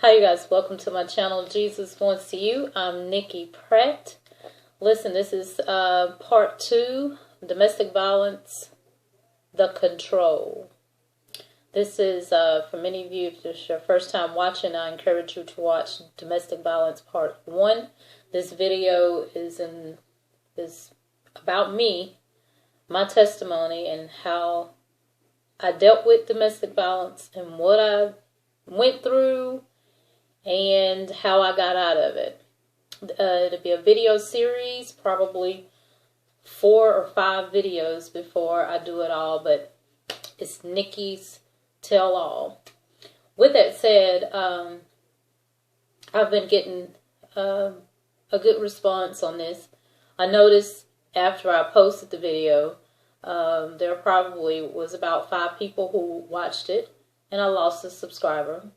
Hi you guys, welcome to my channel, Jesus Wants You. I'm Nikki Pratt. Listen, this is part 2, domestic violence, the control. This is, for many of you, if this is your first time watching, I encourage you to watch domestic violence part 1. This video is about me, my testimony, and how I dealt with domestic violence and what I went through and how I got out of it. It'll be a video series, probably 4 or 5 videos before I do it all, but it's Nikki's tell all. With that said, I've been getting a good response on this. I noticed after I posted the video, there probably was about 5 people who watched it, and I lost a subscriber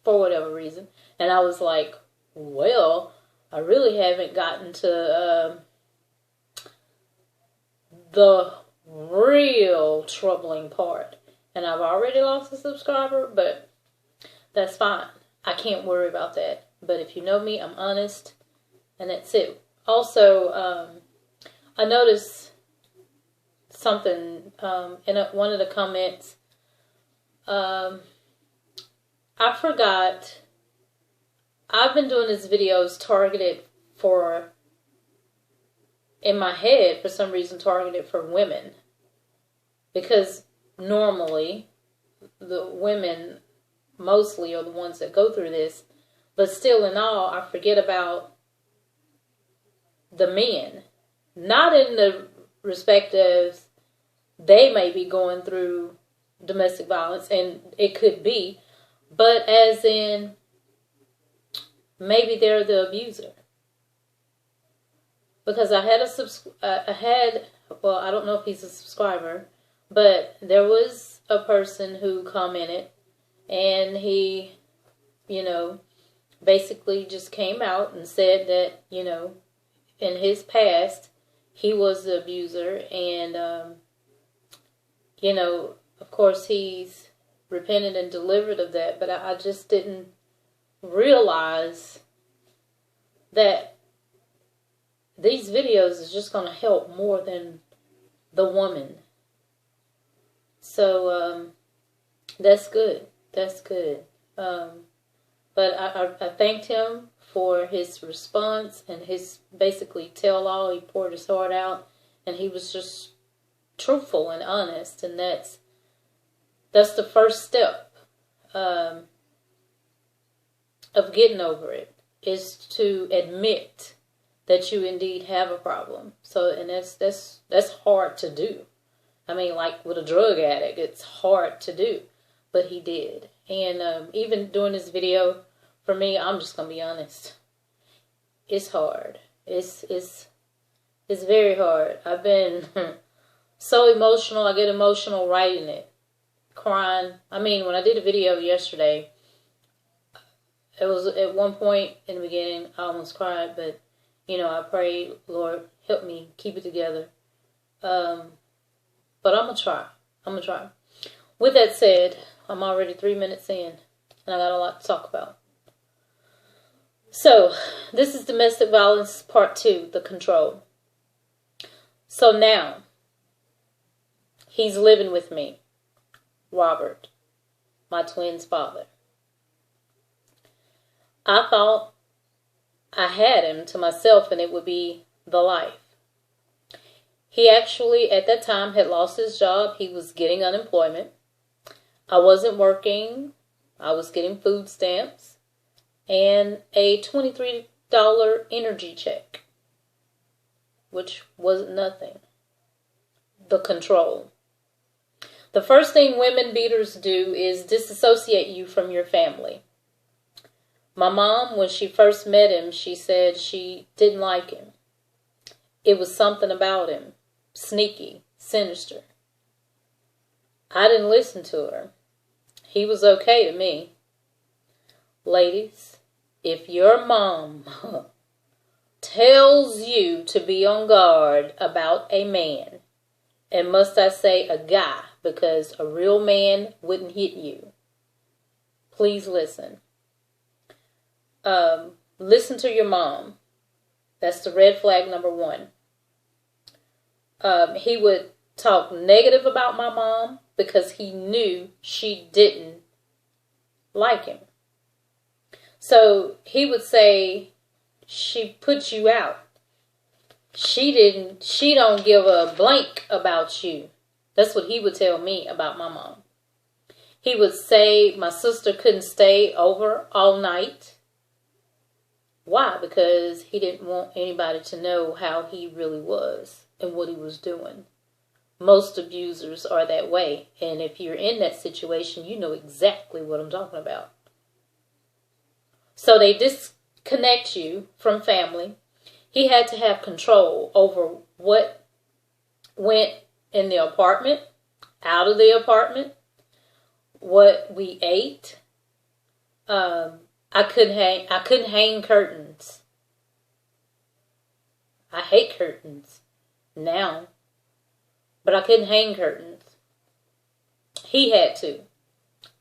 for whatever reason. And I was like, well, I really haven't gotten to the real troubling part. And I've already lost a subscriber, but that's fine. I can't worry about that. But if you know me, I'm honest, and that's it. Also, I noticed something in one of the comments. I forgot, I've been doing these videos targeted for, in my head, for some reason, targeted for women. Because normally, the women mostly are the ones that go through this. But still in all, I forget about the men. Not in the respect of they may be going through domestic violence, and it could be, but as in maybe they're the abuser. Because I had well, I don't know if he's a subscriber, but there was a person who commented, and he, basically just came out and said that, in his past, he was the abuser, and, of course, he's repented and delivered of that, but I just didn't realize that these videos is just going to help more than the woman. So, that's good. That's good. But I thanked him for his response and his basically tell-all. He poured his heart out, and he was just truthful and honest, and that's the first step of getting over it, is to admit that you indeed have a problem. So, and that's hard to do. I mean, like with a drug addict, it's hard to do, but he did. And even doing this video, for me, I'm just gonna be honest, it's hard. It's very hard. I've been so emotional. I get emotional writing it, crying. I mean, when I did a video yesterday, it was at one point in the beginning, I almost cried, but, I prayed, Lord, help me keep it together. But I'm going to try. I'm going to try. With that said, I'm already 3 minutes in, and I got a lot to talk about. So, this is domestic violence part 2, the control. So now, he's living with me. Robert, my twin's father. I thought I had him to myself and it would be the life. He actually, at that time, had lost his job. He was getting unemployment. I wasn't working. I was getting food stamps and a $23 energy check, which was nothing. The control. The first thing women beaters do is disassociate you from your family. My mom, when she first met him, she said she didn't like him. It was something about him. Sneaky, sinister. I didn't listen to her. He was okay to me. Ladies, if your mom tells you to be on guard about a man, and must I say a guy, because a real man wouldn't hit you, please listen. Listen to your mom. That's the red flag number one. He would talk negative about my mom because he knew she didn't like him. So he would say, she put you out. She don't give a blank about you. That's what he would tell me about my mom. He would say my sister couldn't stay over all night. Why? Because he didn't want anybody to know how he really was and what he was doing. Most abusers are that way. And if you're in that situation, you know exactly what I'm talking about. So they disconnect you from family. He had to have control over what went in the apartment, out of the apartment, what we ate. I couldn't hang curtains. I hate curtains now, but I couldn't hang curtains. He had to.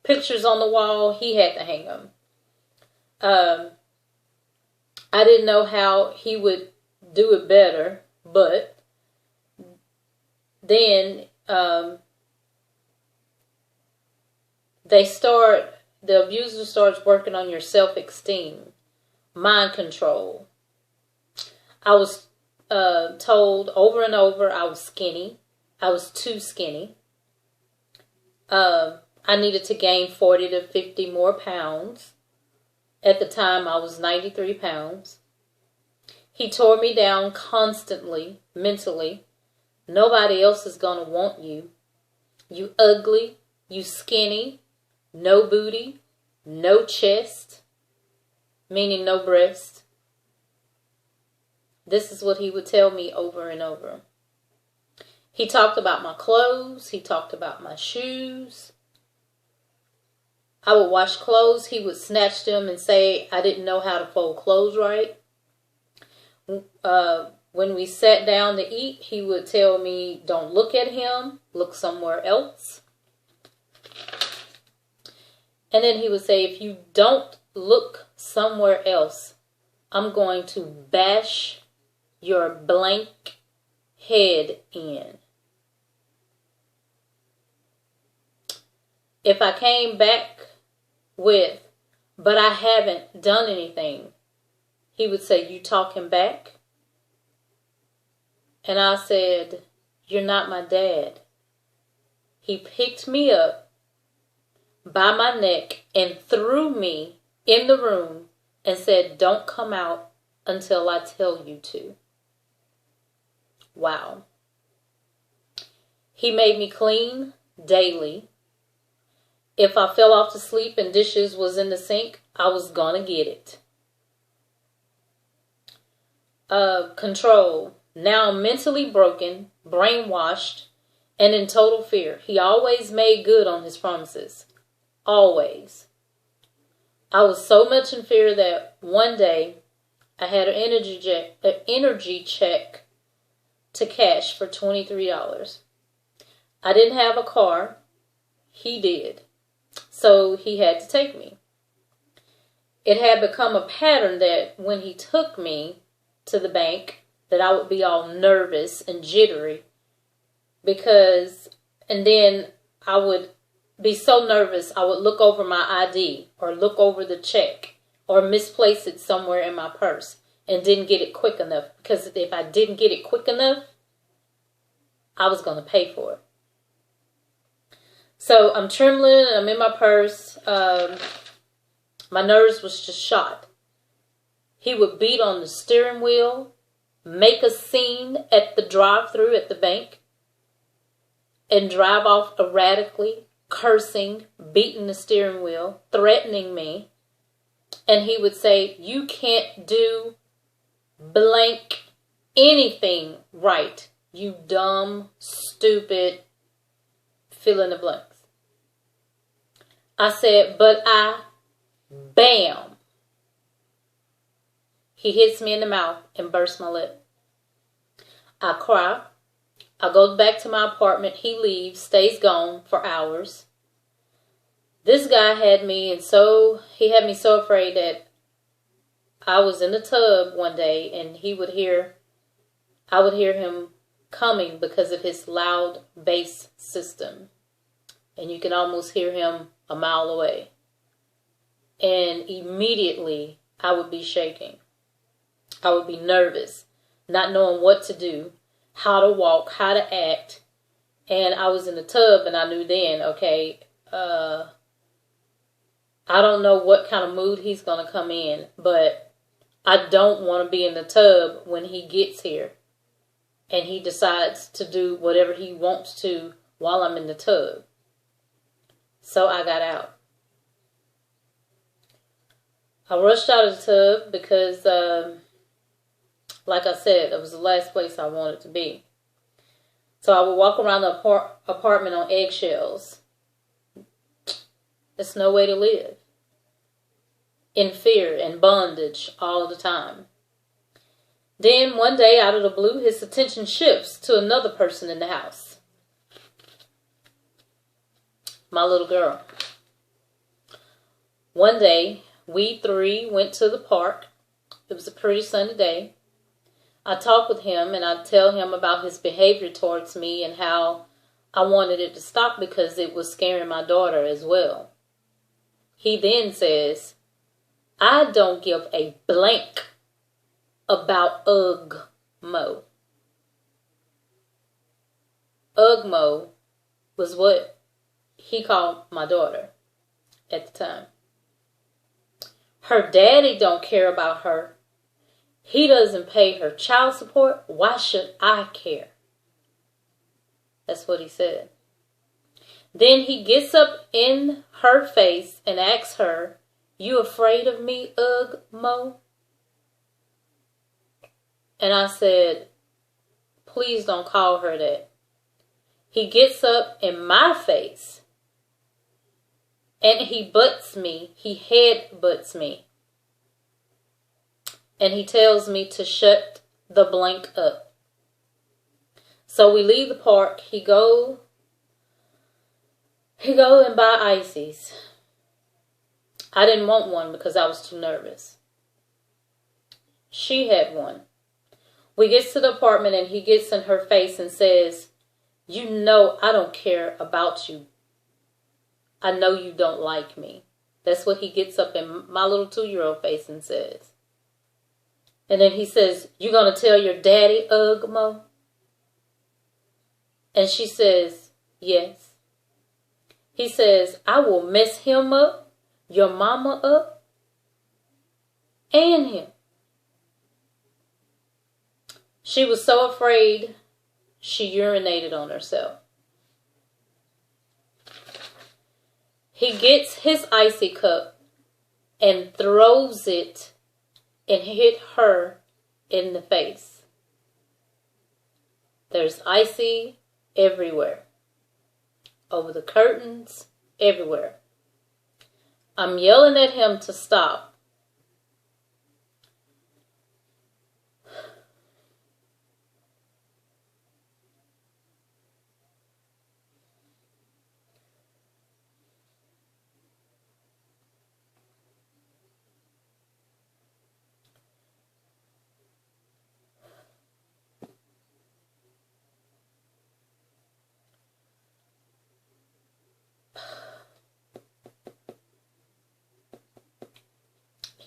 Pictures on the wall, he had to hang them. I didn't know how he would do it better, but then the abuser starts working on your self-esteem, mind control. I was told over and over I was skinny. I was too skinny. I needed to gain 40 to 50 more pounds. At the time, I was 93 pounds. He tore me down constantly, mentally. Nobody else is going to want you. You ugly. You skinny. No booty. No chest. Meaning no breast. This is what he would tell me over and over. He talked about my clothes. He talked about my shoes. I would wash clothes. He would snatch them and say I didn't know how to fold clothes right. When we sat down to eat, he would tell me, don't look at him. Look somewhere else. And then he would say, if you don't look somewhere else, I'm going to bash your blank head in. If I came back with, but I haven't done anything, he would say, you talking back? And I said, you're not my dad. He picked me up by my neck and threw me in the room and said, don't come out until I tell you to. Wow. He made me clean daily. If I fell off to sleep and dishes was in the sink, I was gonna get it. Control. Now I'm mentally broken, brainwashed, and in total fear. He always made good on his promises. Always. I was so much in fear that one day I had an energy check to cash for $23. I didn't have a car. He did. So he had to take me. It had become a pattern that when he took me to the bank, that I would be all nervous and jittery and then I would be so nervous I would look over my ID or look over the check or misplace it somewhere in my purse and didn't get it quick enough, because if I didn't get it quick enough, I was going to pay for it. So I'm trembling, I'm in my purse, my nerves was just shot. He would beat on the steering wheel, make a scene at the drive-thru at the bank, and drive off erratically, cursing, beating the steering wheel, threatening me. And he would say, you can't do blank anything right, you dumb, stupid, fill in the blanks. I said, but bam. He hits me in the mouth and bursts my lip. I cry. I go back to my apartment. He leaves, stays gone for hours. This guy had me he had me so afraid that I was in the tub one day and I would hear him coming because of his loud bass system. And you can almost hear him a mile away. And immediately I would be shaking. I would be nervous, not knowing what to do, how to walk, how to act. And I was in the tub and I knew then, okay, I don't know what kind of mood he's going to come in, but I don't want to be in the tub when he gets here and he decides to do whatever he wants to while I'm in the tub. So I got out. I rushed out of the tub because, like I said, it was the last place I wanted to be. So I would walk around the apartment on eggshells. There's no way to live. In fear and bondage all the time. Then one day, out of the blue, his attention shifts to another person in the house. My little girl. One day, we three went to the park. It was a pretty sunny day. I talked with him and I tell him about his behavior towards me and how I wanted it to stop because it was scaring my daughter as well. He then says, I don't give a blank about Ugmo. Ugmo was what he called my daughter at the time. Her daddy don't care about her. He doesn't pay her child support. Why should I care? That's what he said. Then he gets up in her face and asks her, you afraid of me, Ugmo? And I said, please don't call her that. He gets up in my face and he butts me. He head butts me. And he tells me to shut the blank up. So we leave the park. He go and buy ices. I didn't want one because I was too nervous. She had one. We get to the apartment and he gets in her face and says, you know I don't care about you. I know you don't like me. That's what he gets up in my little 2-year-old face and says. And then he says, you gonna tell your daddy, Ugmo? And she says, yes. He says, I will mess him up, your mama up, and him. She was so afraid, she urinated on herself. He gets his icy cup and throws it and hit her in the face. There's icy everywhere. Over the curtains, everywhere. I'm yelling at him to stop.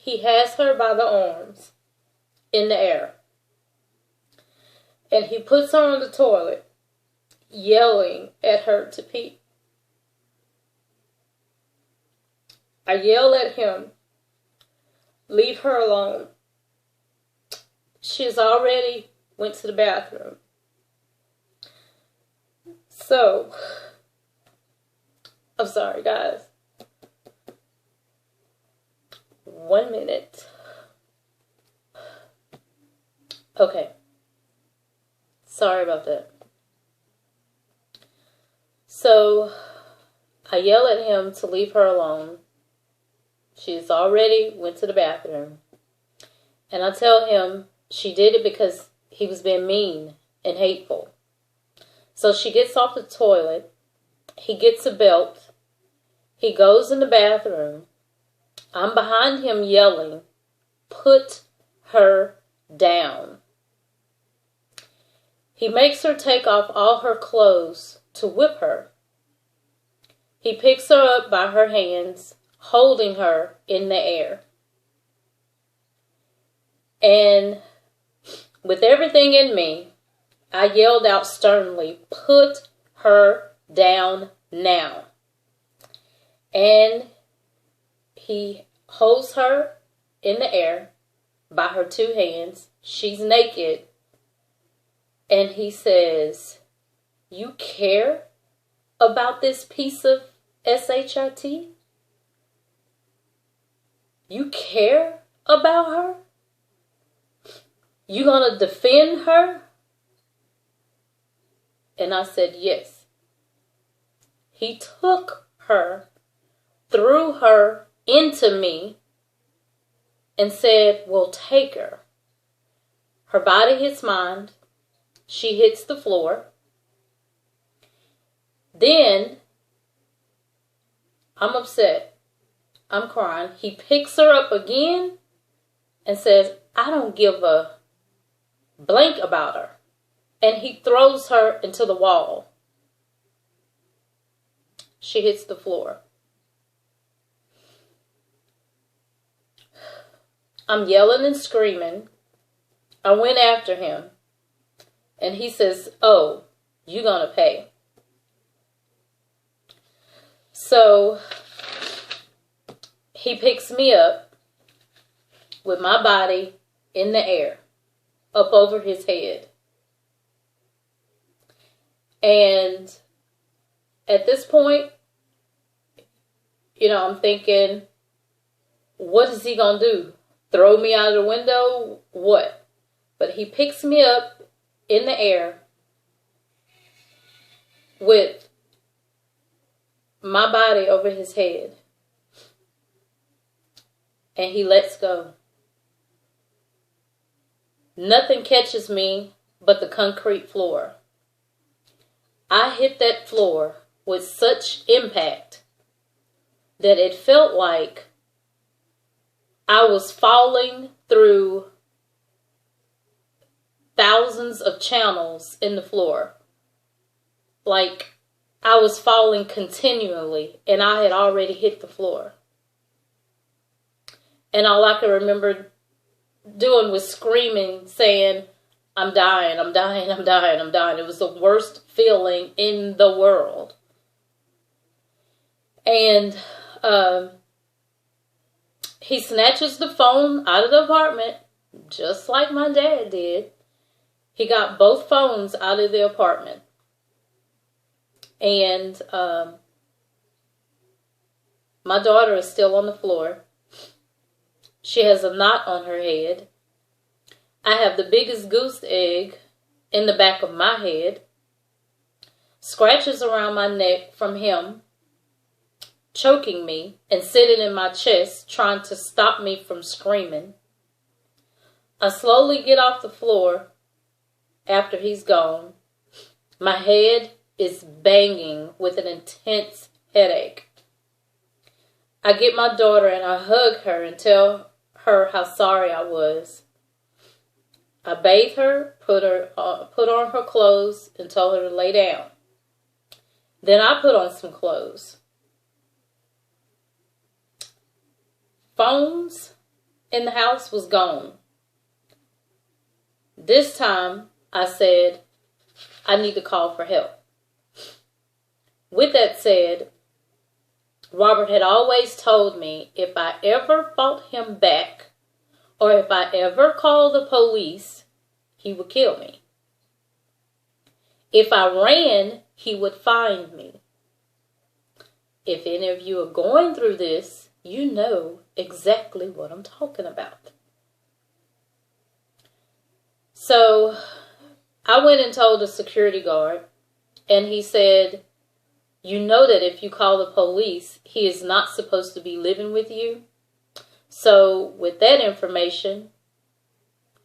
He has her by the arms in the air. And he puts her on the toilet, yelling at her to pee. I yell at him, leave her alone. She's already went to the bathroom. So, I'm sorry, guys. 1 minute. Okay. Sorry about that. So, I yell at him to leave her alone. She's already went to the bathroom. And I tell him she did it because he was being mean and hateful. So she gets off the toilet. He gets a belt. He goes in the bathroom. I'm behind him yelling, "Put her down." He makes her take off all her clothes to whip her. He picks her up by her hands, holding her in the air. And with everything in me, I yelled out sternly, "Put her down now." And he holds her in the air by her two hands. She's naked. And he says, "You care about this piece of shit? You care about her? You gonna defend her?" And I said, "Yes." He took her, threw her into me, and said, "Well, take her." Her body hits mine. She hits the floor. Then, I'm upset. I'm crying. He picks her up again and says, "I don't give a blank about her." And he throws her into the wall. She hits the floor. I'm yelling and screaming. I went after him. And he says, "Oh, you gonna pay." So he picks me up with my body in the air, up over his head. And at this point, I'm thinking, what is he gonna do? Throw me out of the window? What? But he picks me up in the air with my body over his head. And he lets go. Nothing catches me but the concrete floor. I hit that floor with such impact that it felt like I was falling through thousands of channels in the floor. Like I was falling continually and I had already hit the floor. And all I could remember doing was screaming, saying, "I'm dying, I'm dying, I'm dying, I'm dying." It was the worst feeling in the world. And he snatches the phone out of the apartment, just like my dad did. He got both phones out of the apartment. And my daughter is still on the floor. She has a knot on her head. I have the biggest goose egg in the back of my head. Scratches around my neck from him choking me and sitting in my chest trying to stop me from screaming. I slowly get off the floor after he's gone. My head is banging with an intense headache. I get my daughter and I hug her and tell her how sorry I was. I bathe her, put on her clothes, and told her to lay down. Then I put on some clothes. Phones in the house was gone. This time, I said, I need to call for help. With that said, Robert had always told me if I ever fought him back, or if I ever called the police, he would kill me. If I ran, he would find me. If any of you are going through this, you know exactly what I'm talking about. So I went and told the security guard, and he said, "You know that if you call the police, he is not supposed to be living with you. So with that information,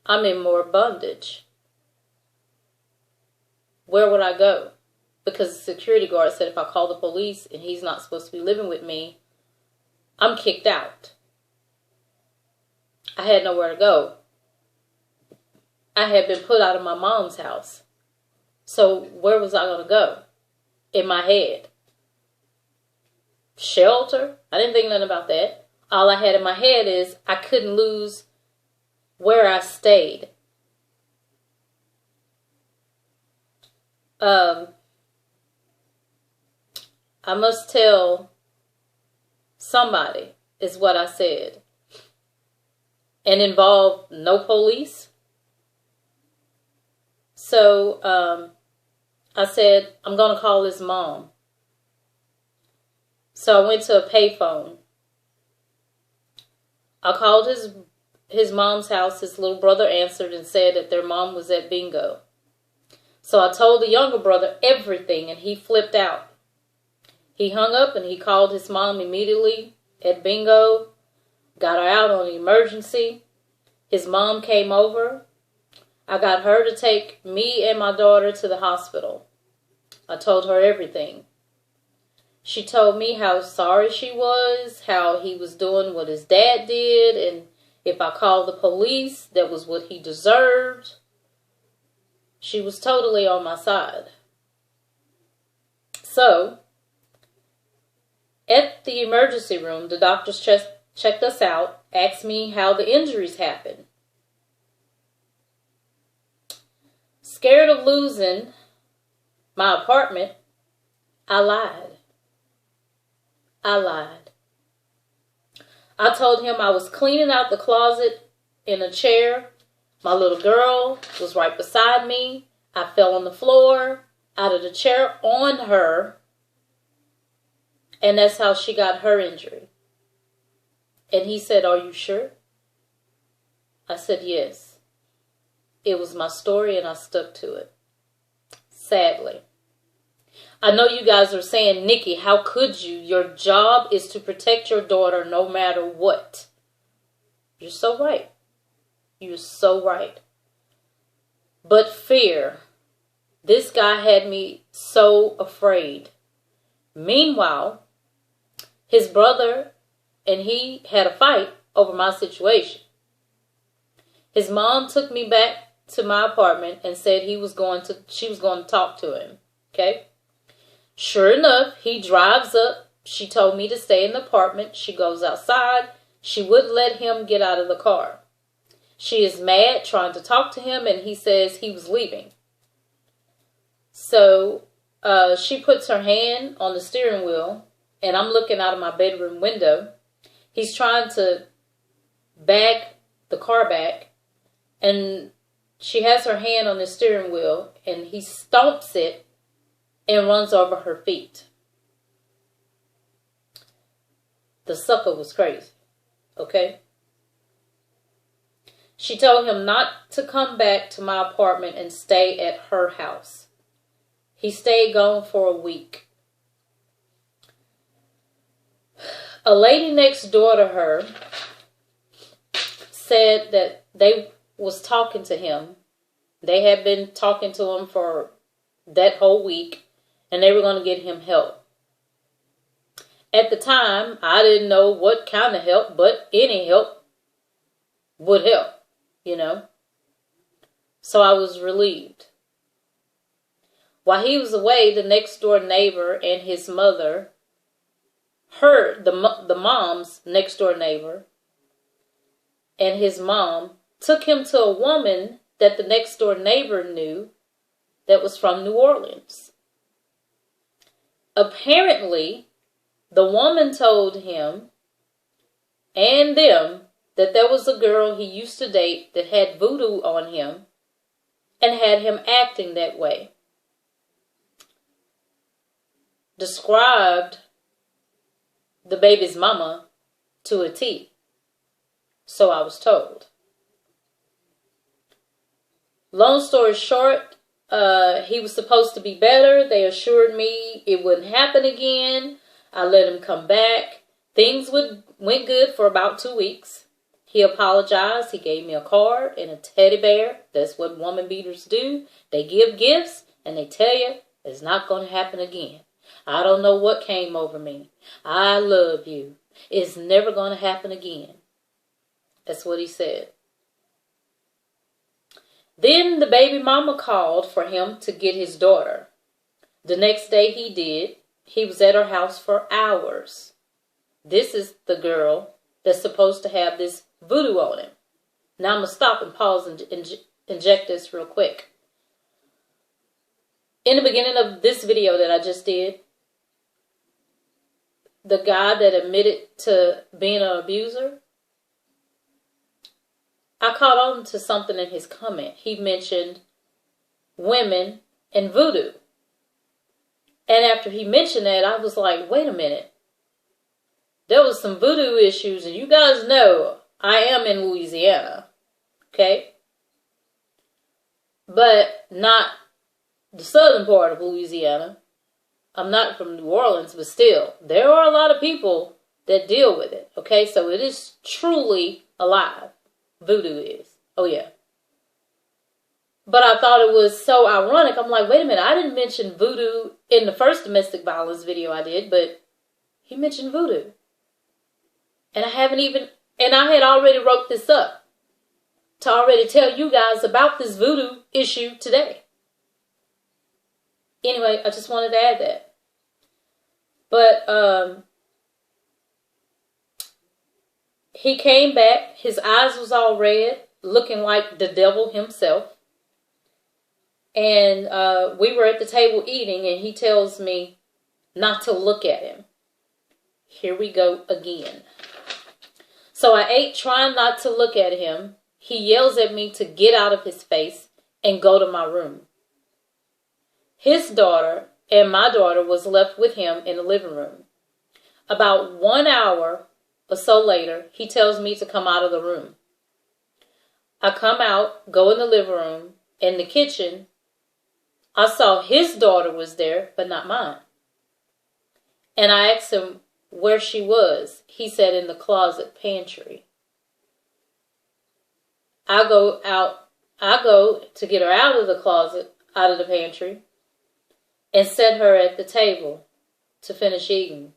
I'm in more bondage. Where would I go? because the security guard said if I call the police and he's not supposed to be living with me, I'm kicked out. I had nowhere to go. I had been put out of my mom's house. So where was I going to go? In my head. Shelter? I didn't think nothing about that. All I had in my head is I couldn't lose where I stayed. I must tell somebody, is what I said. And involve no police. So I said, I'm going to call his mom. So I went to a payphone. I called his mom's house. His little brother answered and said that their mom was at bingo. So I told the younger brother everything, and he flipped out. He hung up and he called his mom immediately at bingo, got her out on the emergency. His mom came over. I got her to take me and my daughter to the hospital. I told her everything. She told me how sorry she was, how he was doing what his dad did, and if I called the police, that was what he deserved. She was totally on my side. So, at the emergency room, the doctors checked us out, asked me how the injuries happened. Scared of losing my apartment, I lied. I told him I was cleaning out the closet in a chair. My little girl was right beside me. I fell on the floor, out of the chair on her. And that's how she got her injury. And he said, "Are you sure?" I said, "Yes." It was my story and I stuck to it. Sadly. I know you guys are saying, "Nikki, how could you? Your job is to protect your daughter no matter what." You're so right. You're so right. But fear. This guy had me so afraid. Meanwhile, his brother and he had a fight over my situation. His mom took me back to my apartment and said she was going to talk to him. Okay? Sure enough, he drives up. She told me to stay in the apartment. She goes outside. She wouldn't let him get out of the car. She is mad, trying to talk to him, and he says he was leaving. So she puts her hand on the steering wheel, and I'm looking out of my bedroom window. He's trying to back the car back, and she has her hand on the steering wheel, and he stomps it and runs over her feet. The sucker was crazy, okay? She told him not to come back to my apartment and stay at her house. He stayed gone for a week. A lady next door to her said that they was talking to him. They had been talking to him for that whole week, and they were going to get him help. At the time, I didn't know what kind of help, but any help would help, you know. So I was relieved. While he was away, the next door neighbor and his mother heard the mom's next door neighbor and his mom took him to a woman that the next door neighbor knew that was from New Orleans. Apparently, the woman told him and them that there was a girl he used to date that had voodoo on him and had him acting that way. Described the baby's mama to a T. So I was told. Long story short, he was supposed to be better. They assured me it wouldn't happen again. I let him come back. Things went good for about 2 weeks. He apologized. He gave me a card and a teddy bear. That's what woman beaters do. They give gifts and they tell you It's not going to happen again. I don't know what came over me. I love you. It's never going to happen again. That's what he said. Then the baby mama called for him to get his daughter. The next day he did. He was at her house for hours. This is the girl that's supposed to have this voodoo on him. Now I'm going to stop and pause and inject this real quick. In the beginning of this video that I just did, the guy that admitted to being an abuser, I caught on to something in his comment. He mentioned women and voodoo. And after he mentioned that, I was like, wait a minute. There was some voodoo issues, and you guys know I am in Louisiana. Okay? But not the southern part of Louisiana. I'm not from New Orleans, but still, there are a lot of people that deal with it. Okay? So it is truly alive. Voodoo is. Oh, yeah. But I thought it was so ironic. I'm like, wait a minute. I didn't mention voodoo in the first domestic violence video I did, but he mentioned voodoo. And I had already wrote this up to already tell you guys about this voodoo issue today. Anyway, I just wanted to add that. But, he came back. His eyes was all red, looking like the devil himself. And we were at the table eating, and he tells me not to look at him. Here we go again. So I ate trying not to look at him. He yells at me to get out of his face and go to my room. His daughter and my daughter was left with him in the living room. About 1 hour or so later, he tells me to come out of the room. I come out, go in the living room, in the kitchen. I saw his daughter was there, but not mine. And I asked him where she was. He said in the closet pantry. I go to get her out of the closet, out of the pantry, and set her at the table to finish eating.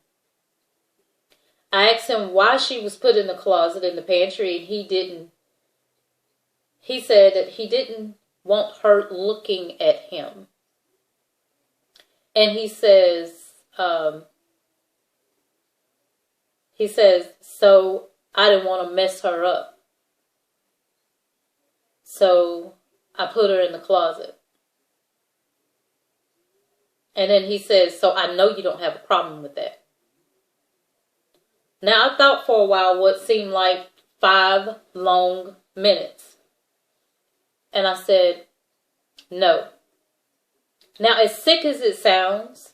I asked him why she was put in the closet in the pantry, and he said that he didn't want her looking at him. And he says, so I didn't want to mess her up. So I put her in the closet. And then he says, so I know you don't have a problem with that. Now I thought for a while what seemed like 5 long minutes. And I said, no. Now as sick as it sounds,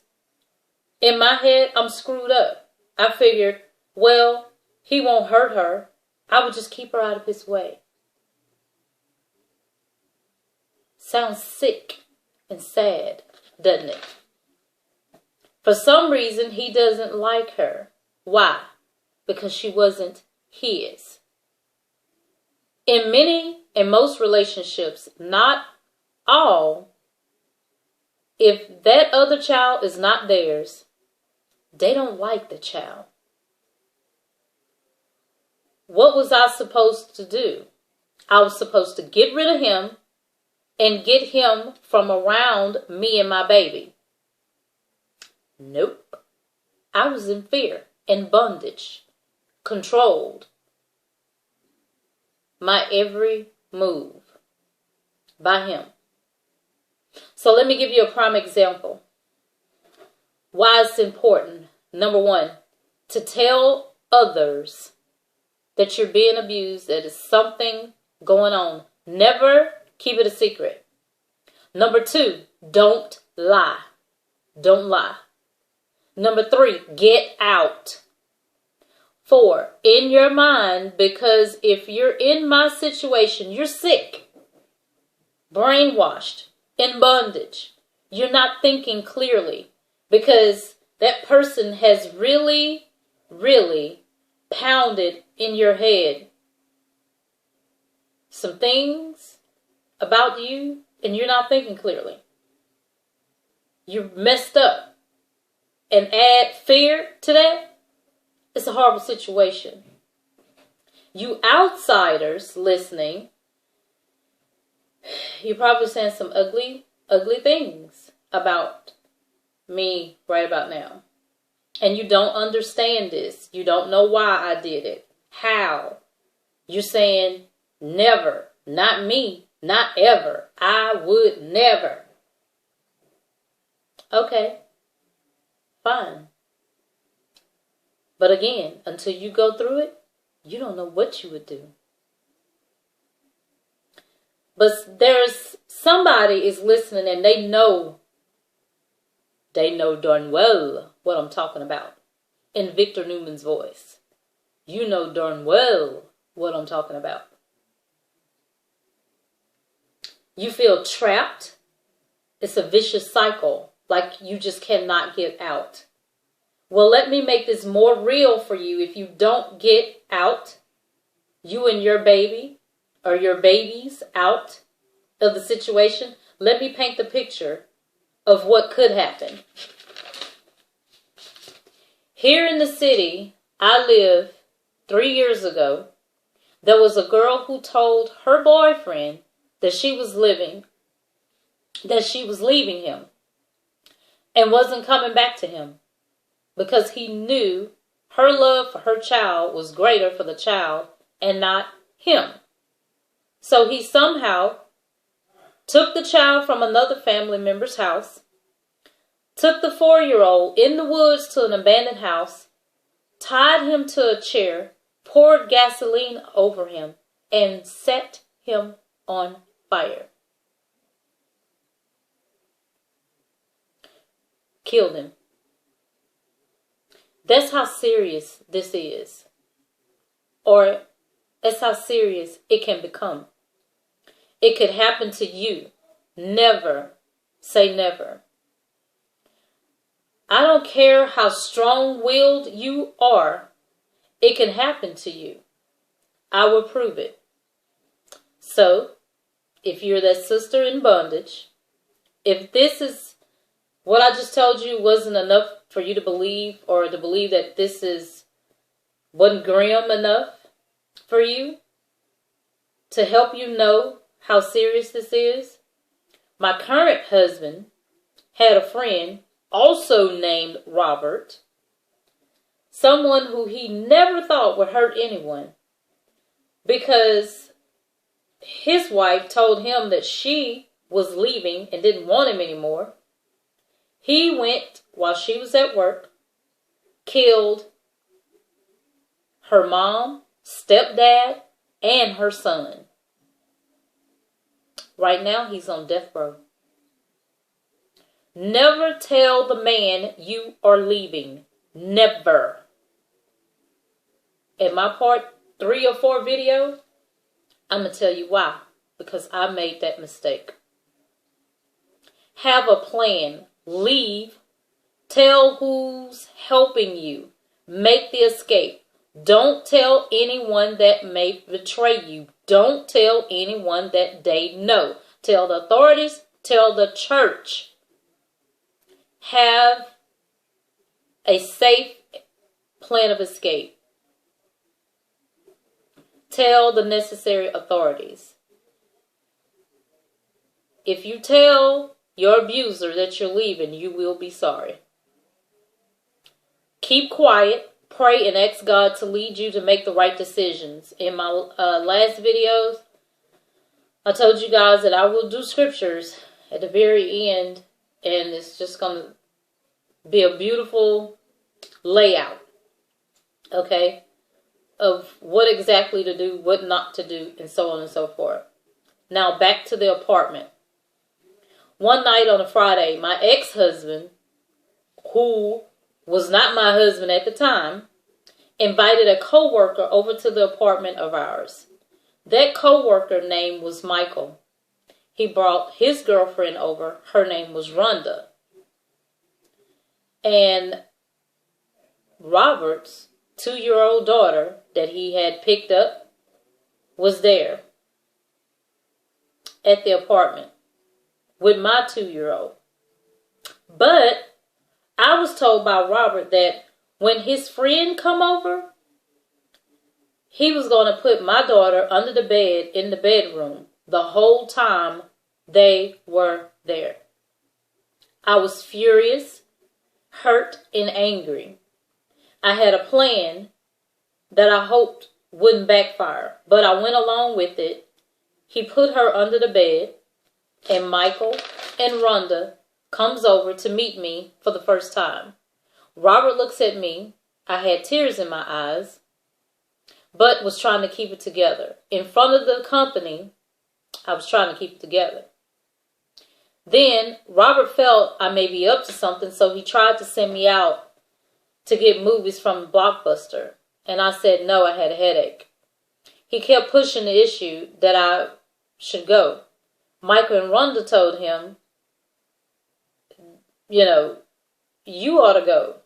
in my head I'm screwed up. I figured, well, he won't hurt her. I would just keep her out of his way. Sounds sick and sad, doesn't it? For some reason, he doesn't like her. Why? Because she wasn't his. In most relationships, not all, if that other child is not theirs, they don't like the child. What was I supposed to do? I was supposed to get rid of him and get him from around me and my baby. Nope. I was in fear and bondage, controlled. My every move by him. So let me give you a prime example. Why it's important. Number 1, to tell others that you're being abused, that is something going on. Never keep it a secret. Number 2, don't lie. Don't lie. Number 3, get out. 4, in your mind, because if you're in my situation, you're sick, brainwashed, in bondage. You're not thinking clearly because that person has really, really pounded in your head some things about you, and you're not thinking clearly. you messed up and add fear to that, it's a horrible situation. You outsiders listening, you're probably saying some ugly things about me right about now. And you don't understand this. You don't know why I did it. How? You're saying never, not me, not ever. I would never. Okay, fine. But again, until you go through it, you don't know what you would do. But there's somebody is listening and they know darn well what I'm talking about. In Victor Newman's voice. You know darn well what I'm talking about. You feel trapped. It's a vicious cycle. Like you just cannot get out. Well, let me make this more real for you. If you don't get out, you and your baby or your babies out of the situation, let me paint the picture of what could happen. Here in the city I live 3 years ago, there was a girl who told her boyfriend that she was leaving him and wasn't coming back to him because he knew her love for her child was greater for the child and not him. So he somehow took the child from another family member's house, took the 4-year-old in the woods to an abandoned house, tied him to a chair, poured gasoline over him, and set him on fire. Killed him. That's how serious this is. Or that's how serious it can become. It could happen to you. Never say never. I don't care how strong-willed you are. It can happen to you. I will prove it. So, if you're that sister in bondage, if this is what I just told you wasn't enough for you to believe, or to believe that wasn't grim enough for you to help you know how serious this is, my current husband had a friend also named Robert, someone who he never thought would hurt anyone, because his wife told him that she was leaving and didn't want him anymore. He went while she was at work, killed her mom, stepdad, and her son. Right now, he's on death row. Never tell the man you are leaving. Never. In my part 3 or 4 video, I'm going to tell you why. Because I made that mistake. Have a plan. Leave. Tell who's helping you. Make the escape. Don't tell anyone that may betray you. Don't tell anyone that they know. Tell the authorities. Tell the church. Have a safe plan of escape. Tell the necessary authorities. If you tell your abuser that you're leaving, you will be sorry. Keep quiet. Pray and ask God to lead you to make the right decisions. In my last videos, I told you guys that I will do scriptures at the very end, and it's just going to be a beautiful layout, okay, of what exactly to do, what not to do, and so on and so forth. Now, back to the apartment. One night on a Friday, my ex-husband, who was not my husband at the time, invited a co-worker over to the apartment of ours. That co-worker name was Michael. He brought his girlfriend over. Her name was Rhonda. And Robert's 2-year-old daughter that he had picked up was there at the apartment with my 2-year-old. But I was told by Robert that when his friend come over, he was going to put my daughter under the bed in the bedroom the whole time they were there. I was furious, hurt, and angry. I had a plan that I hoped wouldn't backfire, but I went along with it. He put her under the bed, and Michael and Rhonda comes over to meet me for the first time. Robert looks at me. I had tears in my eyes, but was trying to keep it together. In front of the company, I was trying to keep it together. Then Robert felt I may be up to something, so he tried to send me out to get movies from Blockbuster. And I said no, I had a headache. He kept pushing the issue that I should go. Michael and Rhonda told him, you ought to go.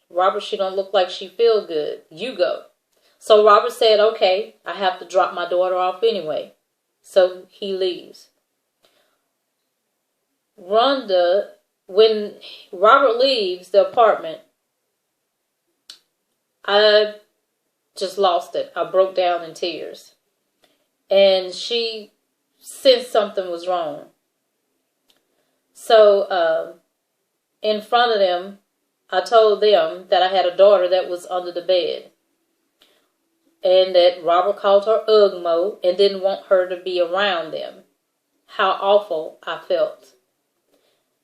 Robert, she don't look like she feel good. You go. So Robert said, okay, I have to drop my daughter off anyway. So he leaves. Rhonda, when Robert leaves the apartment, I just lost it. I broke down in tears. And she sensed something was wrong. So, in front of them, I told them that I had a daughter that was under the bed. And that Robert called her Ugmo and didn't want her to be around them. How awful I felt.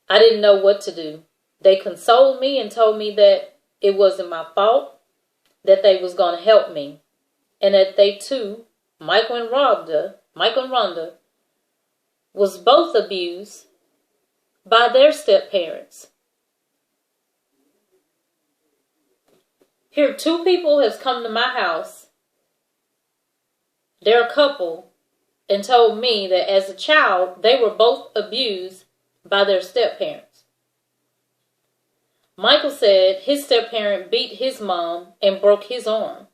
I didn't know what to do. They consoled me and told me that it wasn't my fault, that they was going to help me, and that they too, Michael and Rhonda, was both abused by their step-parents. Here, 2 people has come to my house, they're a couple, and told me that as a child, they were both abused by their step-parents. Michael said his step-parent beat his mom and broke his arm.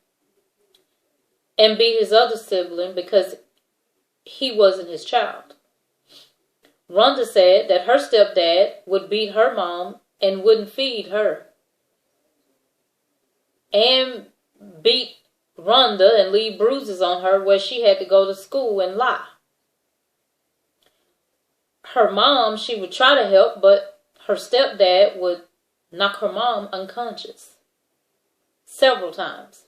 And beat his other sibling because he wasn't his child. Rhonda said that her stepdad would beat her mom and wouldn't feed her. And beat Rhonda and leave bruises on her where she had to go to school and lie. Her mom, she would try to help, but her stepdad would knock her mom unconscious several times.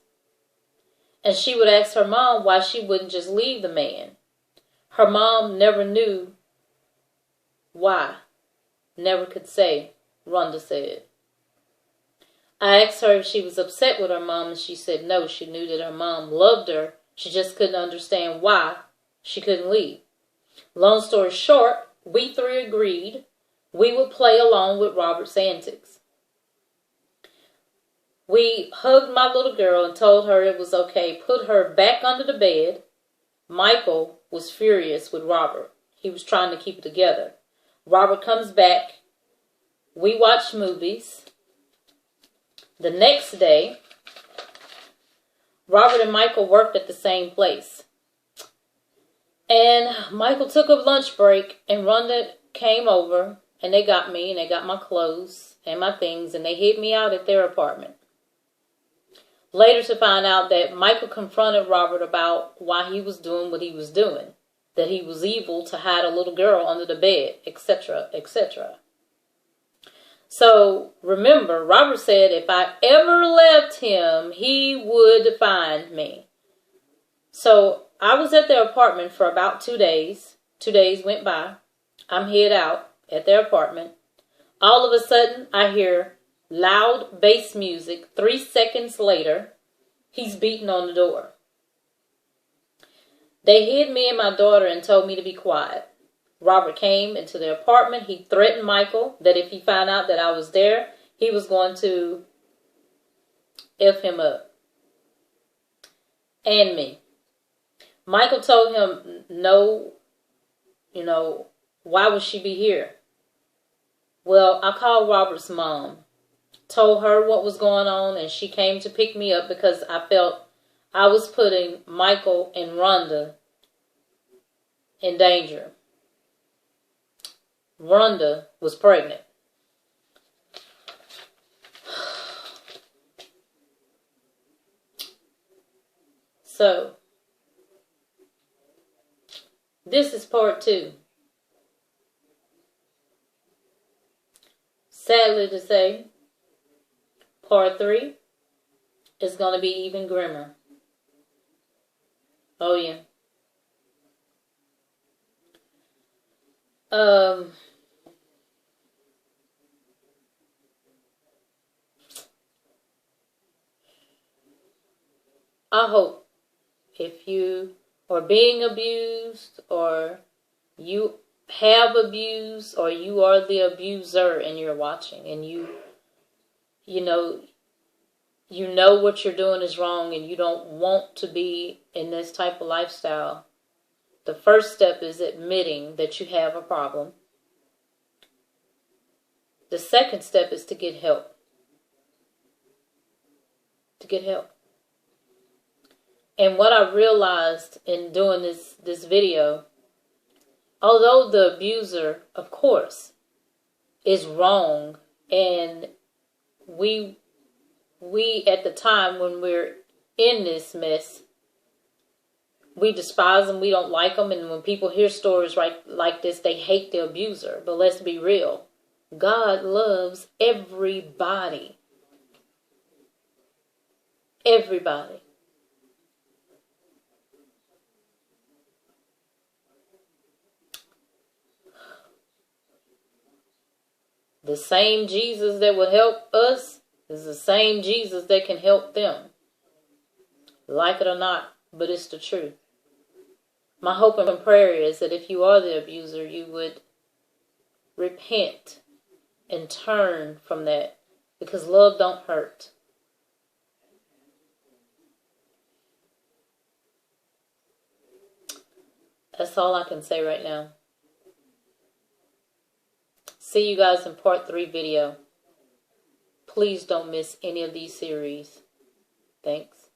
And she would ask her mom why she wouldn't just leave the man. Her mom never knew why. Never could say, Rhonda said. I asked her if she was upset with her mom, and she said no. She knew that her mom loved her. She just couldn't understand why she couldn't leave. Long story short, we 3 agreed we would play along with Robert's antics. We hugged my little girl and told her it was okay. Put her back under the bed. Michael was furious with Robert. He was trying to keep it together. Robert comes back. We watched movies. The next day, Robert and Michael worked at the same place. And Michael took a lunch break, and Rhonda came over, and they got me, and they got my clothes and my things, and they hid me out at their apartment. Later to find out that Michael confronted Robert about why he was doing what he was doing, that he was evil to hide a little girl under the bed, etc., etc. So remember, Robert said if I ever left him, he would find me. So I was at their apartment for about 2 days. 2 days went by. I'm hid out at their apartment. All of a sudden, I hear loud bass music. 3 seconds later, he's beating on the door. They hid me and my daughter and told me to be quiet. Robert came into their apartment. He threatened Michael that if he found out that I was there, he was going to F him up. And me. Michael told him, no, why would she be here? Well, I called Robert's mom, told her what was going on, and she came to pick me up because I felt I was putting Michael and Rhonda in danger. Rhonda was pregnant. So, this is part 2. Sadly to say, part 3 is going to be even grimmer. Oh, yeah. I hope if you are being abused, or you have abused, or you are the abuser and you're watching, and you know what you're doing is wrong and you don't want to be in this type of lifestyle, the first step is admitting that you have a problem. The second step is to get help. To get help. And what I realized in doing this video, although the abuser, of course, is wrong, and we at the time when we're in this mess, we despise them, we don't like them, and when people hear stories like this, they hate the abuser. But let's be real. God loves everybody. Everybody. The same Jesus that will help us is the same Jesus that can help them. Like it or not, but it's the truth. My hope and prayer is that if you are the abuser, you would repent and turn from that, because love don't hurt. That's all I can say right now. See you guys in part 3 video. Please don't miss any of these series. Thanks.